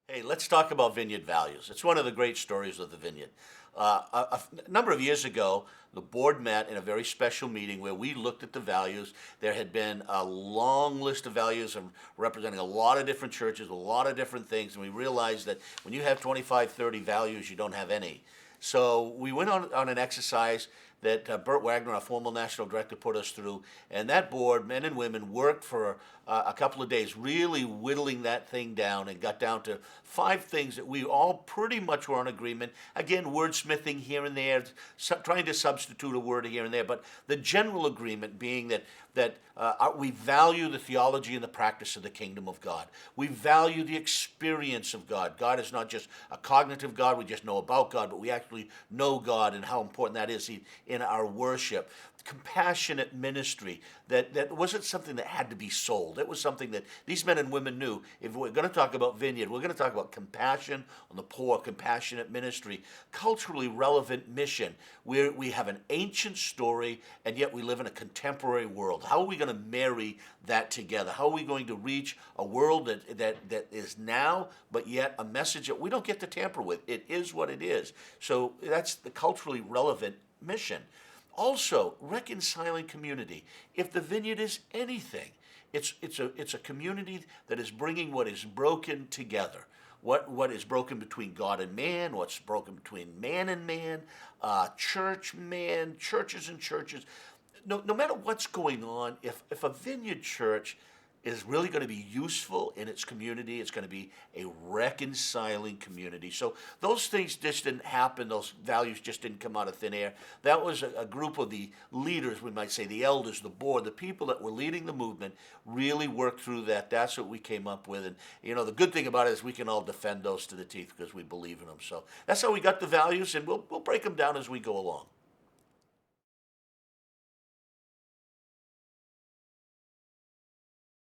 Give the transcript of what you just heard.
Hey, let's talk about Vineyard values. It's one of the great stories of the Vineyard. A number of years ago, the board met in a very special meeting where we looked at the values. There had been a long list of values and representing a lot of different churches, a lot of different things, and we realized that when you have 25, 30 values, you don't have any. So we went on an exercise that Bert Wagner, our former national director, put us through. And that board, men and women, worked for a couple of days, really whittling that thing down and got down to 5 things that we all pretty much were in agreement. Again, wordsmithing here and there, trying to substitute a word here and there, but the general agreement being that we value the theology and the practice of the kingdom of God. We value the experience of God. God is not just a cognitive God, we just know about God, but we actually know God and how important that is in our worship. Compassionate ministry, that wasn't something that had to be sold. It was something that these men and women knew. If we're going to talk about Vineyard, we're going to talk about compassion on the poor, compassionate ministry, culturally relevant mission, where we have an ancient story and yet we live in a contemporary world. How are we going to marry that together? How are we going to reach a world that is now, but yet a message that we don't get to tamper with? It is what it is. So that's the culturally relevant mission. Also, reconciling community. If the Vineyard is anything, it's a community that is bringing what is broken together. What is broken between God and man, what's broken between man and man, churches and churches. No matter what's going on, if a Vineyard church is really going to be useful in its community, it's going to be a reconciling community. So those things just didn't happen. Those values just didn't come out of thin air. That was a group of the leaders, we might say, the elders, the board, the people that were leading the movement really worked through that. That's what we came up with. And, the good thing about it is we can all defend those to the teeth because we believe in them. So that's how we got the values, and we'll break them down as we go along.